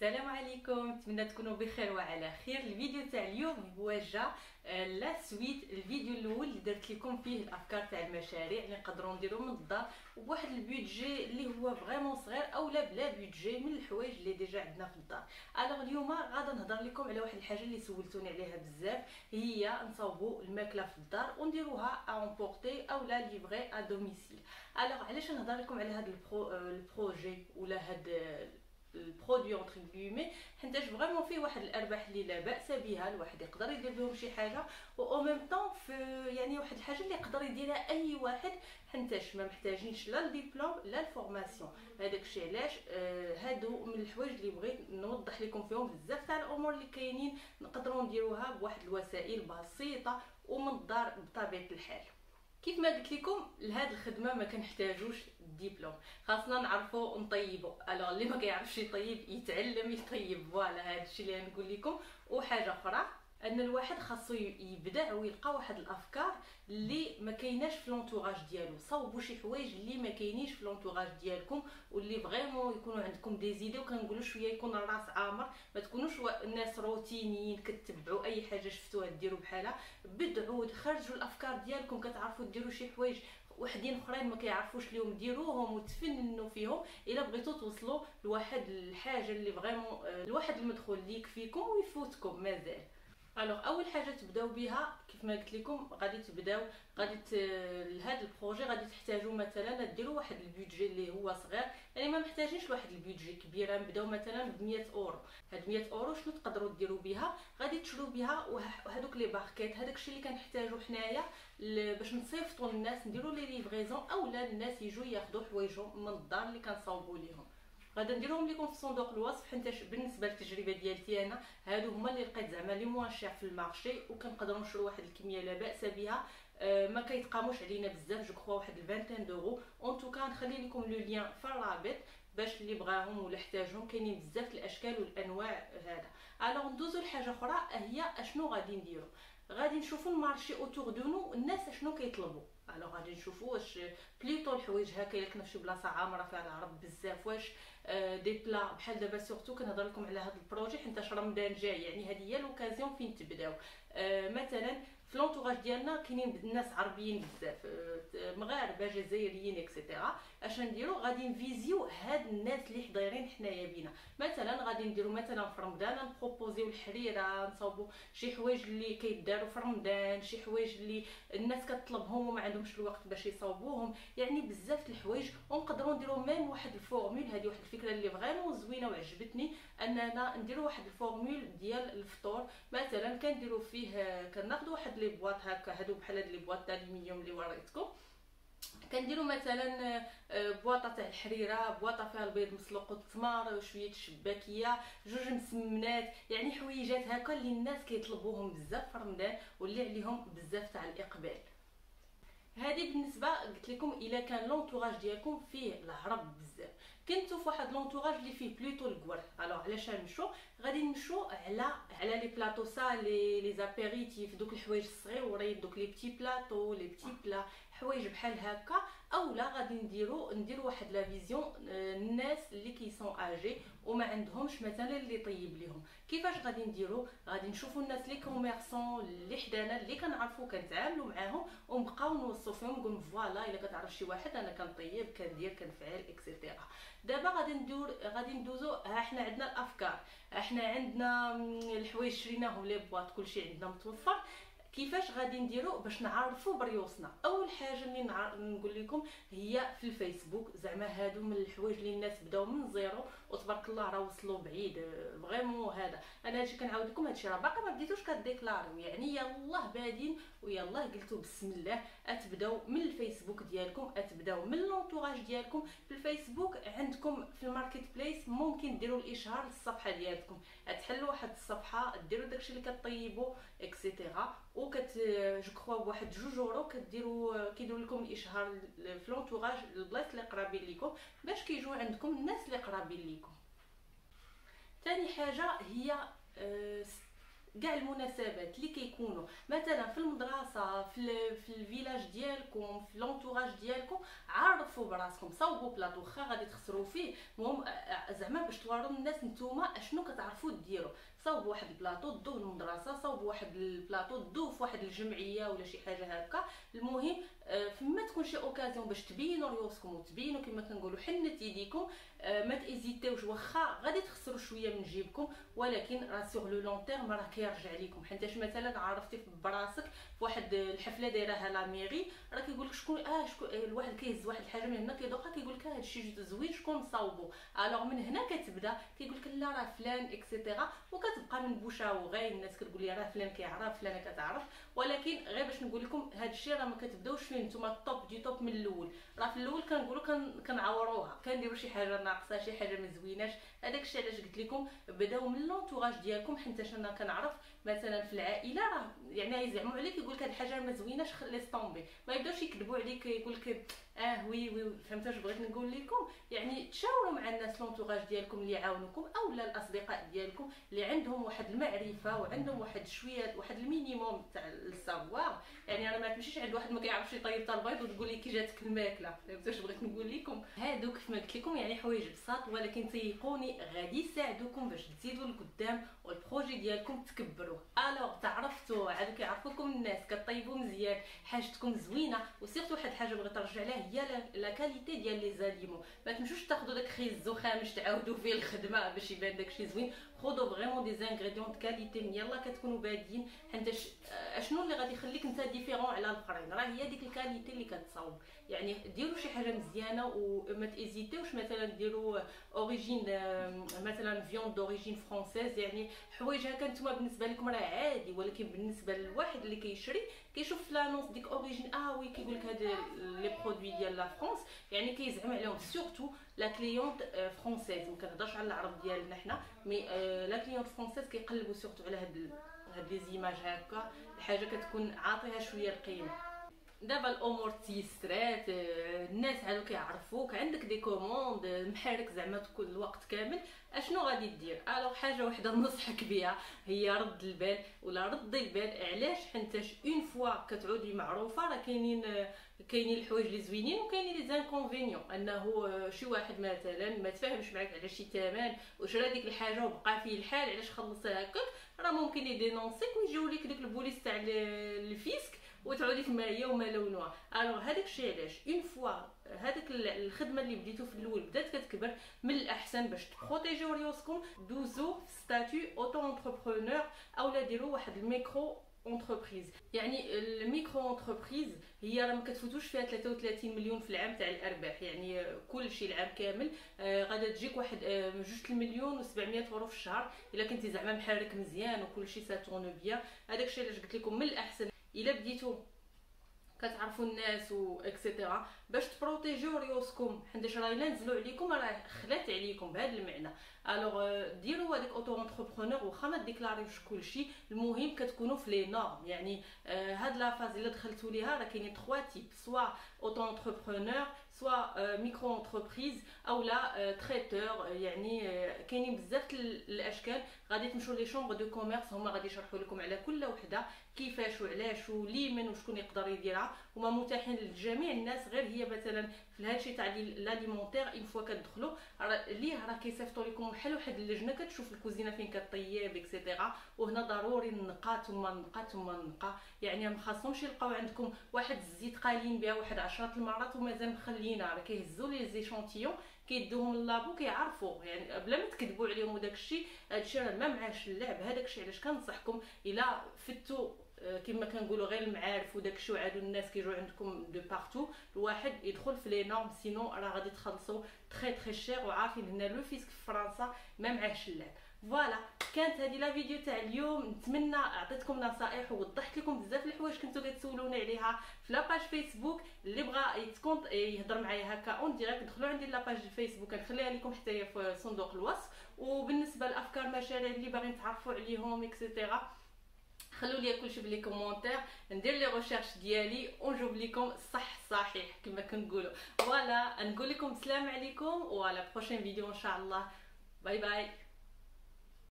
السلام عليكم، نتمنى تكونوا بخير وعلى خير. الفيديو تاع اليوم هو جا لا سويت الفيديو الاول اللي درت لكم فيه الافكار تاع المشاريع اللي نقدروا نديروا من الدار بواحد البيدجي اللي هو فريمون صغير اولا بلا بيدجي من الحوايج اللي ديجا عندنا في الدار. الوغ اليوم غادا نهضر لكم على واحد الحاجه اللي سولتوني عليها بزاف، هي نصاوبوا الماكله في الدار ونديروها امبورتي اولا ليفري ا دوميسيل. الوغ علاش نهضر لكم على هذا البروجي ولا هذا البرودوي اونتر غيومي، حيتاش فريمون فيه واحد الارباح اللي لا باس بها، الواحد يقدر يدير بهم شي حاجه و او ميم طون في يعني واحد الحاجه اللي يقدر يديرها اي واحد، حيتاش ما محتاجينش لا الدبلوم لا الفورماسيون. هذاك الشيء علاش هادو من الحوايج اللي بغيت نوضح لكم فيهم بزاف تاع الامور اللي كاينين نقدروا نديروها بواحد الوسائل بسيطه ومن الدار بطبيعه الحال. كيف ما قلت لكم لهاد الخدمه ما كنحتاجوش الدبلوم، خاصنا نعرفوا نطيبوا. الوغ اللي ما كيعرفش يطيب يتعلم يطيب، فوالا هذا الشيء اللي نقول لكم. وحاجه اخرى ان الواحد خاصو يبدع ويلقى واحد الافكار اللي ما كايناش في لونطوراج ديالو. صوبوا شي حوايج اللي ما كاينينش في لونطوراج ديالكم واللي فريمون يكونوا عندكم دي زيدي، وكنقولوا شويه يكون الراس عامر، ما تكونوش الناس روتينيين كتبعوا اي حاجه شفتوها ديروا بحالها. بدعوا خرجوا الافكار ديالكم، كتعرفوا ديروا شي حوايج وحدين اخرين ما كيعرفوش اليوم ديروهم وتفننوا فيهم الا بغيتوا توصلوا لواحد الحاجه اللي فريمون لواحد المدخول اللي يكفيكم ويفوتكم مازال. الوغ اول حاجه تبداو بها كيف ما قلت لكم، غادي تبداو لهذا البروجي غادي تحتاجوا مثلا ديروا واحد البيدجي اللي هو صغير، يعني ما محتاجينش واحد البيدجي كبير. نبداو مثلا ب 100 اورو. هاد 100 اورو شنو تقدروا ديروا بها؟ غادي تشرو بها وهذوك لي باركيت، هذاك الشيء اللي كنحتاجو حنايا باش نصيفطوا للناس، نديروا لي ليفريزون اولا الناس يجوا ياخذوا حوايجهم من الدار اللي كنصاوبوا ليهم. غادا نديرهم لكم في صندوق الوصف، حيت بالنسبه للتجربه ديالتي انا هادو هما اللي لقيت زعما لي موان شير في المارشي، وكنقدروا نشرو واحد الكميه لا باس بها. ما كيتقاموش علينا بزاف، جو كخوا واحد 20 دورو. اون توكا نخلي لكم لو لين في الرابط باش اللي بغاهم ولا احتاجهم، كاينين بزاف الاشكال والانواع هذا. الوغ ندوزو لحاجه اخرى، هي اشنو غادي نديرو. غادي نشوفوا المارشي اوتور دو نو الناس اشنو كيطلبوا. الوغ غادي نشوفوا واش بليطو الحوايج هكا الا كنا في شي بلاصه عامره فيها العرب بزاف، واش دي بلا بحال دابا سورتو كنهضر لكم على هذا البروجي حيت رمضان جاي، يعني هذه هي لوكازيون فين تبداو. مثلا في لونطوراج ديالنا كاينين الناس عربيين بزاف، مغاربه جزائريين اكسيتيرا. اش نديرو؟ غادي نفيزيو هاد الناس اللي حضايرين حنايا بينا. مثلا غادي نديرو مثلا في رمضان نبروبوزيو الحريره، نصاوبوا شي حوايج اللي كيداروا في رمضان، شي حوايج اللي الناس كتطلبهم وما عندهمش الوقت باش يصاوبوهم، يعني بزاف الحوايج. ونقدروا نديرو ميم واحد الفورمول، هذه واحد الفكره اللي فريمون زوينه وعجبتني، اننا نديرو واحد الفورمول ديال الفطور. مثلا كنديرو فيه كناخذوا واحد لي بواط هكا، هادو بحال هاد لي بواط تاع الالومنيوم اللي وريتكم، كنديروا مثلا بواطه تاع الحريره، بواطه فيها البيض مسلوق والتمر، شويه الشباكيه، جوج مسمنات، يعني حويجات هكا اللي الناس كيطلبوهم بزاف في رمضان واللي عليهم بزاف تاع الاقبال. هذه بالنسبه قلت لكم الا كان لونطوراج ديالكم فيه العرب بزاف. كنتو في واحد لونطوراج اللي فيه بلوتو الكوار، الوغ علاش نمشوا؟ غادي نمشوا على لي بلاطو سالي، لي زابيريتيف، دوك الحوايج الصغيورين، دوك لي بتي بلاطو، لي بتي بلا، حوايج بحال هكا. اولا غادي نديروا واحد لا فيزيون الناس اللي كيسون اجي وما عندهمش مثلا اللي يطيب لهم. كيفاش غادي نديروا؟ غادي نشوفوا الناس لي كوميرسون اللي حدانا اللي كنعرفوا كنتعاملوا معاهم ونبقاو نوصفوا فيهم، نقول فوالا الا كتعرف شي واحد انا كنطيب كندير كنفعل اكسيتيرا. دابا غادي ندوزو، ها حنا عندنا الافكار، حنا عندنا الحوايج شريناهم لي بواط، كلشي عندنا متوفر. كيفاش غادي نديرو باش نعرفوا بريوسنا؟ اول حاجه اللي نقول لكم هي في الفيسبوك. زعما هادو من الحوايج اللي الناس بداو من زيرو وتبارك الله راه وصلوا بعيد فريمون. هذا انا هادشي كنعاود لكم، هادشي راه باقي ما بديتوش كديكلاريو، يعني يلاه بادين ويلاه قلتوا بسم الله. اتبداو من الفيسبوك ديالكم، اتبداو من لونطوراج ديالكم. في الفيسبوك عندكم في الماركت بليس ممكن ديروا الاشهار للصفحه ديالكم، تحلوا واحد الصفحه ديروا داكشي اللي كطيبوا اكسيتيرا، جو كخوا بواحد 2 يورو كيديروا لكم الاشهار في لونطوراج البلايص اللي قرابين ليكم باش كيجيو عندكم الناس اللي قرابين ليكم. ثاني حاجه هي كاع المناسبات اللي كيكونوا مثلا في المدرسه في الفيلاج ديالكم في لونطوراج ديالكم، عرفوا براسكم، صوبوا بلاطو واخا غادي تخسروا فيه، المهم زعما باش توروا الناس نتوما اشنو كتعرفوا ديروا. صوبوا واحد البلاطو دوه للمدرسه، صوبوا واحد البلاطو دوه في واحد الجمعيه ولا شي حاجه هكا. المهم فما تكون شي اوكازيون باش تبينوا ريوسكم وتبينوا كما كنقولوا حنت يديكم، ما تيزيتيوش واخا غادي تخسروا شويه من جيبكم، ولكن راه سوغ لو لون تيرم راه كيرجع لكم. حيتاش مثلا عرفتي براسك في واحد الحفله دايرها لا ميري، راه كيقول لك شكون شكون الواحد كيهز واحد الحاجه من هنا كيدوقها كيقول لك هذا الشيء زوين شكون صاوبو. الوغ من هنا كتبدا كيقول لك لا راه فلان اكسيتيرا، وكتبقى من بوشاوغي الناس كتقول لي راه فلان كيعرف فلانه كتعرف. ولكن غير باش نقول لكم هذا الشيء راه ما كتبداوش فيه نتوما الطوب دي طوب من الاول. راه في الاول كنقولوا كنعوروها، كنديروا شي حاجه ناقصه شي حاجه ما زويناش. هذاك الشيء علاش قلت لكم بداو من لونطوراج ديالكم، حيت انا كنعرف مثلا في العائله راه يعني يزعموا عليك يقول لك هذه الحاجه ما زويناش خلي طومبي، ما يبداوش يكذبوا عليك يقول لك وي فهمت واش بغيت نقول لكم. يعني تشاوروا مع الناس لونطوراج ديالكم اللي يعاونوكم اولا الاصدقاء ديالكم اللي عندهم واحد المعرفه وعندهم واحد شويه واحد المينيموم تاع السافوار. يعني انا ما تمشيش عند واحد ما كيعرفش يطيب حتى البيض وتقول لي كي جاتك الماكله. فهمت واش بغيت نقول لكم. هادوك كيف ما قلت لكم يعني حوايج بساط، ولكن تيقوني غادي يساعدوكم باش تزيدوا لقدام والبروجي ديالكم تكبروه. الوغ تعرفتوا عاد كيعرفوكم الناس كطيبوا مزيان حاجتكم زوينه. وسيرتو واحد الحاجه بغيت نرجع لها هي لا كاليتي ديال لي زاليمون. ما تمشوش تاخذوا داك خيزو خامش تعاودوا فيه الخدمه باش يبان داكشي زوين. خذوا فريمون دي زانغريديون دو كاليتي من يلا كتكونوا بادين. حيت اشنو اللي غادي يخليك انت ديفيرون على الاخرين؟ راه هي ديك الكاليتي اللي كتصاوب. يعني ديروا شي حاجه مزيانه وما تيزيتيوش مثلا ديروا اوريجين مثلا فيوند دوريجين فرونسيز، يعني حوايج هكا نتوما بالنسبه لكم راه عادي، ولكن بالنسبه للواحد اللي كيشري كيشوف في لانونس ديك اوريجين وي كيقول لك هاد لي برودوي ديال لا فرونس، يعني كيزعم عليهم سورتو لا كليونت فرونسيز. ما كنهضرش على العرب ديالنا حنا، مي لا كليونت فرونسيز كيقلبوا سورتو على هاد لي زيماج هكا، الحاجه كتكون عاطيها شويه القيمه. دابا الامور تيسرات، الناس عادو كيعرفوك، عندك دي كوموند محارك زعما تكون الوقت كامل. اشنو غادي دير؟ الوغ حاجه وحده ننصحك بها هي رد البال ولا ردي البال. علاش؟ حيتاش اون فوا كتعودي معروفه راه كاينين الحوايج اللي زوينين وكاينين لي زانكونفينيون. انه شي واحد مثلا ما تفاهمش معاك على شي ثمن وشرا ديك الحاجه وبقى فيه الحال علاش خلصها هكاك، راه ممكن يدينونسيك ويجيو لك ديك البوليس تاع الفيسك وتعودي كما هي وما لونها. الوغ هذاك الشيء علاش اون فوا هذيك الخدمه اللي بديتو في الاول بدات كتكبر، من الاحسن باش تبروتيجيو ريوسكم دوزو في ستاتيو اوتو انتربرونور اولا ديروا واحد الميكرو اونتربريز. يعني الميكرو اونتربريز هي راه ما كتفوتوش فيها 33 مليون في العام تاع الارباح، يعني كل شيء العام كامل غادا تجيك واحد 2 مليون و700 اورو في الشهر الا كنتي زعما محرك مزيان وكل شيء ساتورن بيان. هذاك الشيء علاش قلت لكم من الاحسن الا بديتو كتعرفوا الناس و اكسيتيرا باش تبروتيجيو ريوسكم، حيت راه الا نزلوا عليكم راه خلات عليكم بهذا المعنى. الوغ ديروا هذيك اوتو انتربرونور واخا ما ديكلاريوش كلشي، المهم كتكونوا في لي نورم. يعني هاد لا فاز الا دخلتوا ليها راه كاينين 3 تيب، سوا اوتو انتربرونور سوا ميكرو انتربريز اولا تريتور. يعني كاينين بزاف الاشكال. غادي تمشوا لي شومبر دو كوميرس هما غادي يشرحوا لكم على كل وحده كيفاش وعلاش وليمن وشكون يقدر يديرها. هما متاحين لجميع الناس، غير هي مثلا في هادشي تاع لاليمونتير اون فوا كتدخلوا ليه راه كيصيفطوا لكم بحال واحد اللجنه كتشوف الكوزينه فين كطيب اكسيتيرا. وهنا ضروري النقا ثم النقا ثم النقا، يعني ما خاصهمش يلقاو عندكم واحد الزيت قالين بها واحد 10 المرات ومازال مخليينها. راه كيهزوا لي زيشونتيون كيدوهم للابو كيعرفوا، يعني بلا ما تكذبوا عليهم. وداك الشيء هادشي راه ما معاش اللعب. هذاك الشيء علاش كنصحكم الا فتوا كما كنقولوا غير المعارف وداك الشيء وعادو الناس كيجيو عندكم دو بارتو، الواحد يدخل في لي نورم، سينو راه غادي تخلصوا تري شير. وعارفين هنا لو فيسك في فرنسا ما معاش اللعب. فوالا كانت هذه لا فيديو تاع اليوم. نتمنى عطيتكم نصائح ووضحت لكم بزاف الحوايج كنتو كتسولوني عليها في لاباج فيسبوك. اللي بغى يهضر معايا هكا اون ديريكت دخلوا عندي لاباج فيسبوك، كنخليها لكم حتى هي في صندوق الوصف. وبالنسبه لافكار مشاريع اللي باغيين تعرفوا عليهم اكسيتيرا خلوا لي كلشي بلي كومونتير، ندير لي ريشيرش ديالي ونجاوب لكم صحيح كما كنقولوا. فوالا نقول لكم السلام عليكم وعلى بروشين فيديو ان شاء الله. باي باي.